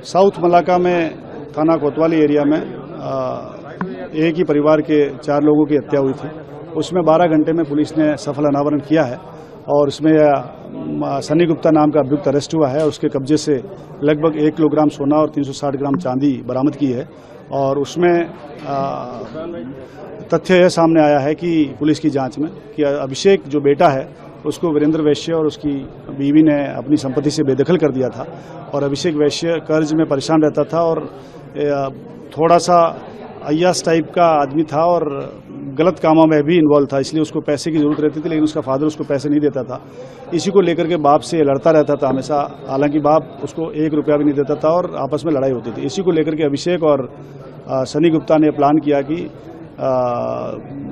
South Malacca में थाना कोतवाली एरिया में एक ही परिवार के 4 लोगों की हत्या हुई थी। उसमें 12 घंटे में पुलिस ने सफल अनावरण किया है और उसमें सनी गुप्ता नाम का अभियुक्त अरेस्ट हुआ है। उसके कब्जे से लगभग 1 किलोग्राम सोना और 360 ग्राम चांदी बरामद की है और उसमें तथ्य यह सामने आया है कि पुलिस की जांच में कि अभिषेक जो बेटा है उसको वीरेंद्र वैश्य और उसकी बीवी ने अपनी संपत्ति से बेदखल कर दिया था और अभिषेक वैश्य कर्ज में परेशान रहता था और थोड़ा सा अय्यास टाइप का आदमी था और गलत कामों में भी इन्वॉल्व था, इसलिए उसको पैसे की जरूरत रहती थी, लेकिन उसका फादर उसको पैसे नहीं देता था। इसी को लेकर के बाप से लड़ता रहता था हमेशा, हालांकि बाप उसको 1 रुपया भी नहीं देता था और आपस में लड़ाई होती थी। इसी को लेकर के अभिषेक और सनी गुप्ता ने प्लान किया कि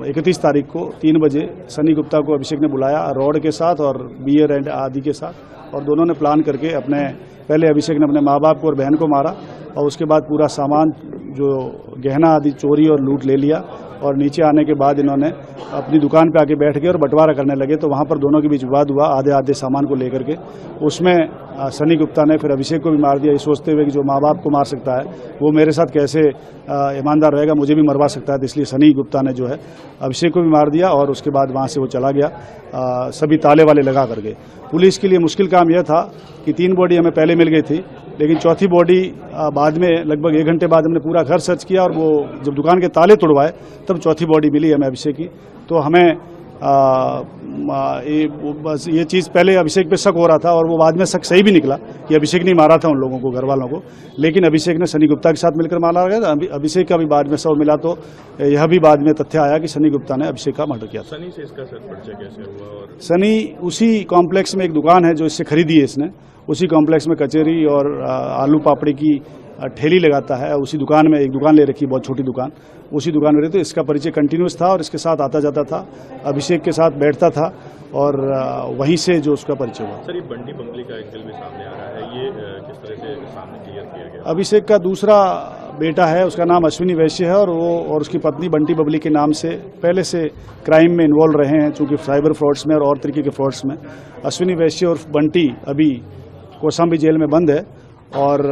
31 तारीख को 3 बजे सनी गुप्ता को अभिषेक ने बुलाया रॉड के साथ और बियर एंड आदि के साथ, और दोनों ने प्लान करके पहले अभिषेक ने अपने माँ बाप को और बहन को मारा और उसके बाद पूरा सामान जो गहना आदि चोरी और लूट ले लिया और नीचे आने के बाद इन्होंने अपनी दुकान पे आके बैठ गए और बंटवारा करने लगे। तो वहाँ पर दोनों के बीच विवाद हुआ आधे आधे सामान को लेकर के। उसमें सनी गुप्ता ने फिर अभिषेक को भी मार दिया, ये सोचते हुए कि जो माँ बाप को मार सकता है वो मेरे साथ कैसे ईमानदार रहेगा, मुझे भी मरवा सकता है। तो इसलिए सनी गुप्ता ने जो है अभिषेक को भी मार दिया और उसके बाद वहाँ से वो चला गया सभी ताले वाले लगा करके। पुलिस के लिए मुश्किल काम यह था कि 3 बॉडी हमें पहले मिल गई थी, लेकिन चौथी बॉडी बाद में लगभग 1 घंटे बाद हमने पूरा घर सर्च किया और वो जब दुकान के ताले तोड़वाए तब चौथी बॉडी मिली हमें अभिषेक की। तो हमें बस ये चीज़ पहले अभिषेक पे शक हो रहा था और वो बाद में शक सही भी निकला कि अभिषेक ने मारा था उन लोगों को, घर वालों को, लेकिन अभिषेक ने सनी गुप्ता के साथ मिलकर मारा गया था। अभिषेक का भी बाद में शव मिला तो यह भी बाद में तथ्य आया कि सनी गुप्ता ने अभिषेक का मर्डर किया था। सनी से इसका सर परिचय कैसे हुआ? और सनी उसी कॉम्प्लेक्स में एक दुकान है जो इससे खरीदी है इसने, उसी कॉम्प्लेक्स में कचौरी और आलू पापड़ी की ठेली लगाता है। उसी दुकान में एक दुकान ले रखी, बहुत छोटी दुकान, उसी दुकान में रहती। तो इसका परिचय कंटिन्यूस था और इसके साथ आता जाता था, अभिषेक के साथ बैठता था और वहीं से जो उसका परिचय हुआ। सर, ये बंटी बबली का एंगल भी सामने आ रहा है, ये किस तरह से सामने क्लियर किया गया? अभिषेक का दूसरा बेटा है, उसका नाम अश्विनी वैश्य है और वो और उसकी पत्नी बंटी बबली के नाम से पहले से क्राइम में इन्वॉल्व रहे हैं, चूँकि साइबर फ्रॉड्स में और तरीके के फ्रॉड्स में। अश्विनी वैश्य और बंटी अभी कोसांबी जेल में बंद है और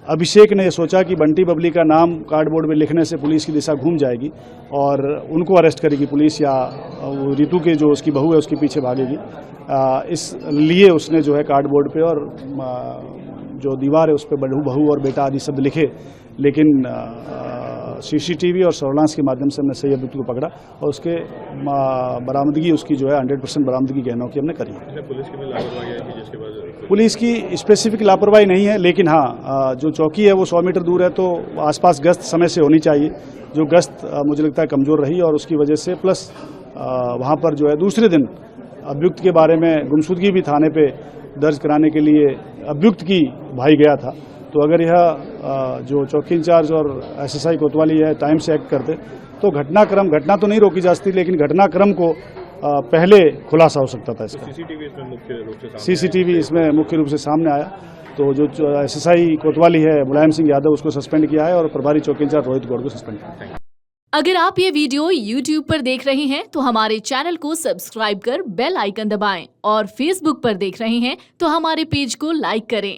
अभिषेक ने यह सोचा कि बंटी बबली का नाम कार्डबोर्ड में लिखने से पुलिस की दिशा घूम जाएगी और उनको अरेस्ट करेगी पुलिस, या रितु के जो उसकी बहू है उसके पीछे भागेगी। इसलिए उसने जो है कार्डबोर्ड पे और जो दीवार है उस पर बहू और बेटा आदि शब्द लिखे, लेकिन सीसीटीवी और सर्वेलांस के माध्यम से हमने सही अभियुक्त को पकड़ा और उसके बरामदगी उसकी जो है 100% बरामदगी गहनों की हमने करी है। पुलिस की भी लापरवाही है जिसके बाद पुलिस की स्पेसिफिक लापरवाही नहीं है, लेकिन हाँ जो चौकी है वो 100 मीटर दूर है तो आसपास गश्त समय से होनी चाहिए। जो गश्त मुझे लगता है कमज़ोर रही और उसकी वजह से प्लस वहाँ पर जो है दूसरे दिन अभियुक्त के बारे में गुमशुदगी भी थाने पे दर्ज कराने के लिए अभियुक्त की भाई गया था। तो अगर यह जो चौकी इंचार्ज और एसएसआई कोतवाली है टाइम से एक्ट करते तो घटना तो नहीं रोकी जा सकती, लेकिन घटनाक्रम को पहले खुलासा हो सकता था इसका। सीसीटीवी इसमें मुख्य रूप से सामने आया। तो जो एसएसआई कोतवाली है मुलायम सिंह यादव उसको सस्पेंड किया है और प्रभारी चौकी इंचार्ज रोहित गौड़ को सस्पेंड किया है। अगर आप ये वीडियो YouTube पर देख रहे हैं तो हमारे चैनल को सब्सक्राइब कर बेल आइकन दबाएं और Facebook पर देख रहे हैं तो हमारे पेज को लाइक करें।